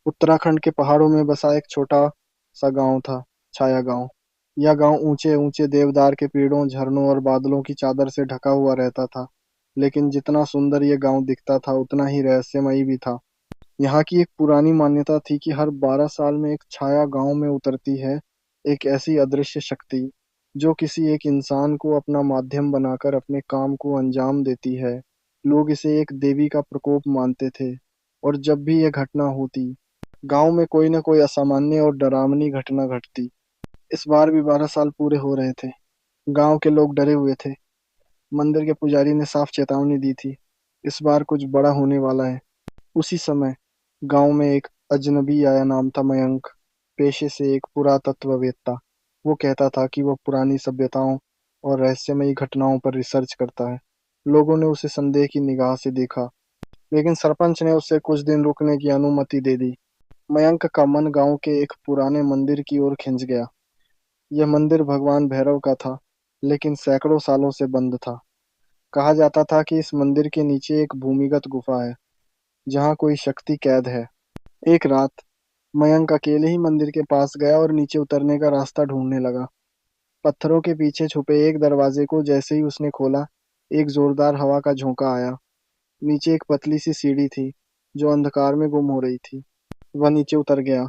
उत्तराखंड के पहाड़ों में बसा एक छोटा सा गांव था, छाया गांव। यह गांव ऊंचे ऊंचे देवदार के पेड़ों, झरनों और बादलों की चादर से ढका हुआ रहता था। लेकिन जितना सुंदर यह गांव दिखता था, उतना ही रहस्यमयी भी था। यहाँ की एक पुरानी मान्यता थी कि हर 12 साल में एक छाया गांव में उतरती है, एक ऐसी अदृश्य शक्ति जो किसी एक इंसान को अपना माध्यम बनाकर अपने काम को अंजाम देती है। लोग इसे एक देवी का प्रकोप मानते थे, और जब भी यह घटना होती, गांव में कोई न कोई असामान्य और डरावनी घटना घटती। इस बार भी 12 साल पूरे हो रहे थे। गांव के लोग डरे हुए थे। मंदिर के पुजारी ने साफ चेतावनी दी थी, इस बार कुछ बड़ा होने वाला है। उसी समय गांव में एक अजनबी आया। नाम था मयंक। पेशे से एक पुरातत्ववेत्ता। वो कहता था कि वह पुरानी सभ्यताओं और रहस्यमयी घटनाओं पर रिसर्च करता है। लोगों ने उसे संदेह की निगाह से देखा, लेकिन सरपंच ने उसे कुछ दिन रुकने की अनुमति दे दी। मयंक का मन गांव के एक पुराने मंदिर की ओर खिंच गया। यह मंदिर भगवान भैरव का था, लेकिन सैकड़ों सालों से बंद था। कहा जाता था कि इस मंदिर के नीचे एक भूमिगत गुफा है, जहाँ कोई शक्ति कैद है। एक रात मयंक अकेले ही मंदिर के पास गया और नीचे उतरने का रास्ता ढूंढने लगा। पत्थरों के पीछे छुपे एक दरवाजे को जैसे ही उसने खोला, एक जोरदार हवा का झोंका आया। नीचे एक पतली सी सीढ़ी थी, जो अंधकार में गुम हो रही थी। वह नीचे उतर गया।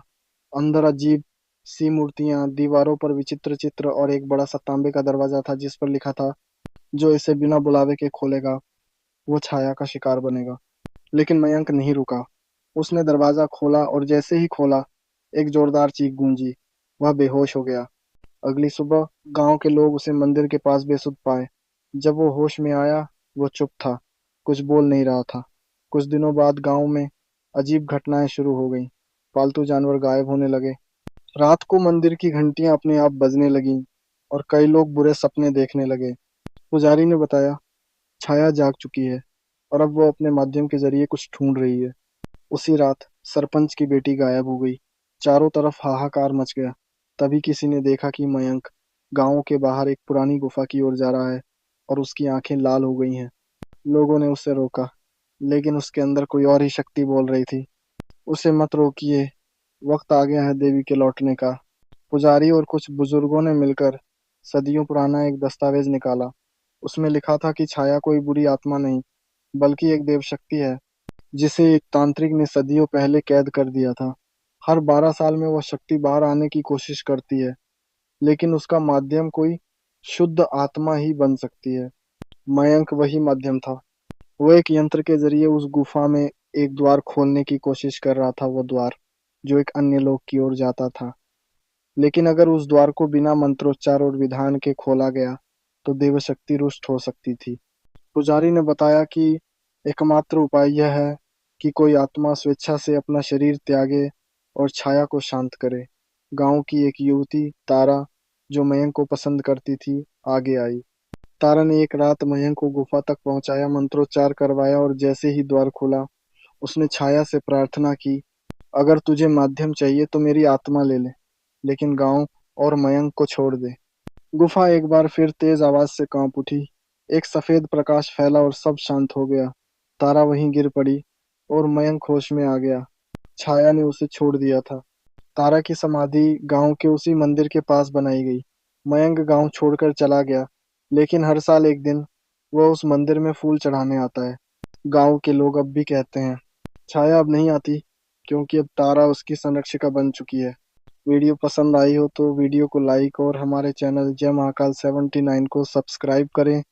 अंदर अजीब सी मूर्तियां, दीवारों पर विचित्र चित्र और एक बड़ा सा तांबे का दरवाजा था, जिस पर लिखा था, जो इसे बिना बुलावे के खोलेगा वो छाया का शिकार बनेगा। लेकिन मयंक नहीं रुका। उसने दरवाजा खोला, और जैसे ही खोला, एक जोरदार चीख गूंजी। वह बेहोश हो गया। अगली सुबह गांव के लोग उसे मंदिर के पास बेसुध पाए। जब वो होश में आया, वो चुप था, कुछ बोल नहीं रहा था। कुछ दिनों बाद गांव में अजीब घटनाएं शुरू हो गईं। पालतू जानवर गायब होने लगे। रात को मंदिर की घंटियां अपने आप बजने लगीं, और कई लोग बुरे सपने देखने लगे। पुजारी ने बताया, छाया जाग चुकी है, और अब वो अपने माध्यम के जरिए कुछ ढूंढ रही है। उसी रात सरपंच की बेटी गायब हो गई। चारों तरफ हाहाकार मच गया। तभी किसी ने देखा कि मयंक गांव के बाहर एक पुरानी गुफा की ओर जा रहा है, और उसकी आंखें लाल हो गई हैं। लोगों ने उसे रोका, लेकिन उसके अंदर कोई और ही शक्ति बोल रही थी, उसे मत रोकिए, वक्त आ गया है देवी के लौटने का। पुजारी और कुछ बुजुर्गों ने मिलकर सदियों पुराना एक दस्तावेज निकाला। उसमें लिखा था कि छाया कोई बुरी आत्मा नहीं, बल्कि एक देव शक्ति है, जिसे एक तांत्रिक ने सदियों पहले कैद कर दिया था। हर 12 साल में वह शक्ति बाहर आने की कोशिश करती है, लेकिन उसका माध्यम कोई शुद्ध आत्मा ही बन सकती है। मयंक वही माध्यम था। वो एक यंत्र के जरिए उस गुफा में एक द्वार खोलने की कोशिश कर रहा था, वो द्वार जो एक अन्य लोक की ओर जाता था। लेकिन अगर उस द्वार को बिना मंत्रोच्चार और विधान के खोला गया, तो देव शक्ति रुष्ट हो सकती थी। पुजारी ने बताया कि एकमात्र उपाय यह है कि कोई आत्मा स्वेच्छा से अपना शरीर त्यागे और छाया को शांत करे। गांव की एक युवती तारा, जो मयंक को पसंद करती थी, आगे आई। तारा ने एक रात मयंक को गुफा तक पहुंचाया, मंत्रोच्चार करवाया, और जैसे ही द्वार खुला, उसने छाया से प्रार्थना की, अगर तुझे माध्यम चाहिए तो मेरी आत्मा ले ले, लेकिन गांव और मयंक को छोड़ दे। गुफा एक बार फिर तेज आवाज से कांप उठी। एक सफेद प्रकाश फैला और सब शांत हो गया। तारा वहीं गिर पड़ी, और मयंक होश में आ गया। छाया ने उसे छोड़ दिया था। तारा की समाधि गांव के उसी मंदिर के पास बनाई गई। मयंक गांव छोड़कर चला गया, लेकिन हर साल एक दिन वह उस मंदिर में फूल चढ़ाने आता है। गांव के लोग अब भी कहते हैं, छाया अब नहीं आती, क्योंकि अब तारा उसकी संरक्षिका बन चुकी है। वीडियो पसंद आई हो तो वीडियो को लाइक और हमारे चैनल जय महाकाल 79 को सब्सक्राइब करें।